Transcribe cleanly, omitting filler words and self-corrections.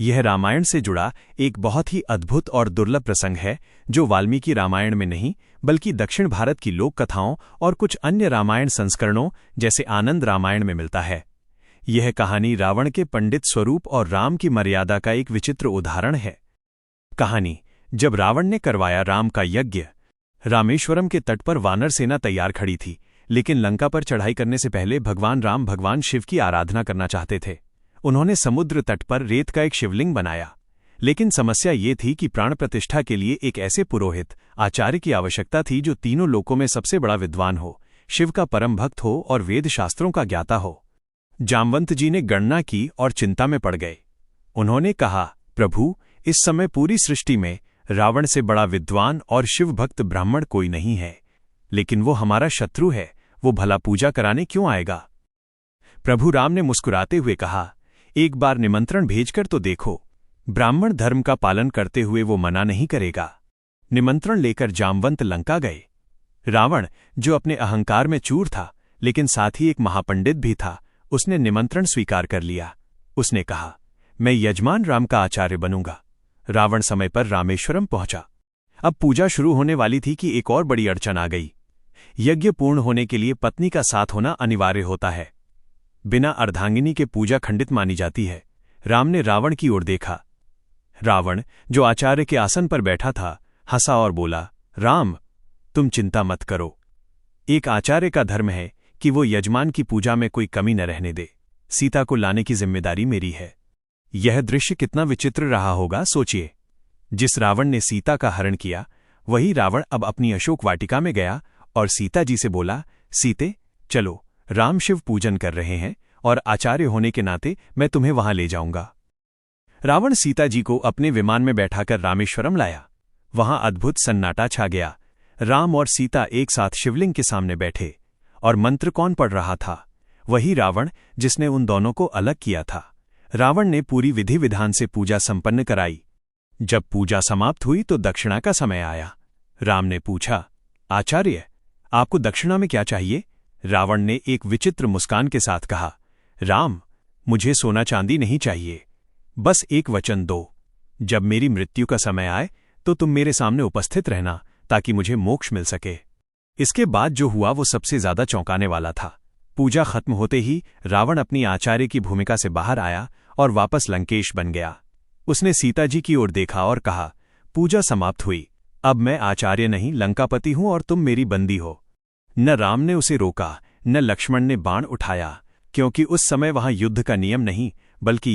यह रामायण से जुड़ा एक बहुत ही अद्भुत और दुर्लभ प्रसंग है जो वाल्मीकि रामायण में नहीं बल्कि दक्षिण भारत की लोक कथाओं और कुछ अन्य रामायण संस्करणों जैसे आनंद रामायण में मिलता है। यह कहानी रावण के पंडित स्वरूप और राम की मर्यादा का एक विचित्र उदाहरण है। कहानी: जब रावण ने करवाया राम का यज्ञ। रामेश्वरम के तट पर वानर सेना तैयार खड़ी थी, लेकिन लंका पर चढ़ाई करने से पहले भगवान राम भगवान शिव की आराधना करना चाहते थे। उन्होंने समुद्र तट पर रेत का एक शिवलिंग बनाया, लेकिन समस्या ये थी कि प्राण प्रतिष्ठा के लिए एक ऐसे पुरोहित आचार्य की आवश्यकता थी जो तीनों लोकों में सबसे बड़ा विद्वान हो, शिव का परम भक्त हो और वेद शास्त्रों का ज्ञाता हो। जामवंत जी ने गणना की और चिंता में पड़ गए। उन्होंने कहा, प्रभु, इस समय पूरी सृष्टि में रावण से बड़ा विद्वान और शिव भक्त ब्राह्मण कोई नहीं है, लेकिन वो हमारा शत्रु है, वो भला पूजा कराने क्यों आएगा? प्रभु राम ने मुस्कुराते हुए कहा, एक बार निमंत्रण भेजकर तो देखो, ब्राह्मण धर्म का पालन करते हुए वो मना नहीं करेगा। निमंत्रण लेकर जामवंत लंका गए। रावण, जो अपने अहंकार में चूर था लेकिन साथ ही एक महापंडित भी था, उसने निमंत्रण स्वीकार कर लिया। उसने कहा, मैं यजमान राम का आचार्य बनूंगा। रावण समय पर रामेश्वरम पहुंचा। अब पूजा शुरू होने वाली थी कि एक और बड़ी अड़चन आ गई। यज्ञ पूर्ण होने के लिए पत्नी का साथ होना अनिवार्य होता है। बिना अर्धांगिनी के पूजा खंडित मानी जाती है। राम ने रावण की ओर देखा। रावण, जो आचार्य के आसन पर बैठा था, हंसा और बोला, राम, तुम चिंता मत करो। एक आचार्य का धर्म है कि वो यजमान की पूजा में कोई कमी न रहने दे। सीता को लाने की जिम्मेदारी मेरी है। यह दृश्य कितना विचित्र रहा होगा, सोचिए। जिस रावण ने सीता का हरण किया, वही रावण अब अपनी अशोक वाटिका में गया और सीता जी से बोला, सीते, चलो, राम शिव पूजन कर रहे हैं और आचार्य होने के नाते मैं तुम्हें वहां ले जाऊंगा। रावण सीता जी को अपने विमान में बैठाकर रामेश्वरम लाया। वहां अद्भुत सन्नाटा छा गया। राम और सीता एक साथ शिवलिंग के सामने बैठे और मंत्र कौन पढ़ रहा था? वही रावण जिसने उन दोनों को अलग किया था। रावण ने पूरी विधि विधान से पूजा संपन्न कराई। जब पूजा समाप्त हुई तो दक्षिणा का समय आया। राम ने पूछा, आचार्य, आपको दक्षिणा में क्या चाहिए? रावण ने एक विचित्र मुस्कान के साथ कहा, राम, मुझे सोना चांदी नहीं चाहिए, बस एक वचन दो। जब मेरी मृत्यु का समय आए तो तुम मेरे सामने उपस्थित रहना ताकि मुझे मोक्ष मिल सके। इसके बाद जो हुआ वो सबसे ज्यादा चौंकाने वाला था। पूजा खत्म होते ही रावण अपनी आचार्य की भूमिका से बाहर आया और वापस लंकेश बन गया। उसने सीता जी की ओर देखा और कहा, पूजा समाप्त हुई, अब मैं आचार्य नहीं लंकापति हूं और तुम मेरी बंदी हो। न राम ने उसे रोका, न लक्ष्मण ने बाण उठाया, क्योंकि उस समय वहां युद्ध का नियम नहीं बल्कि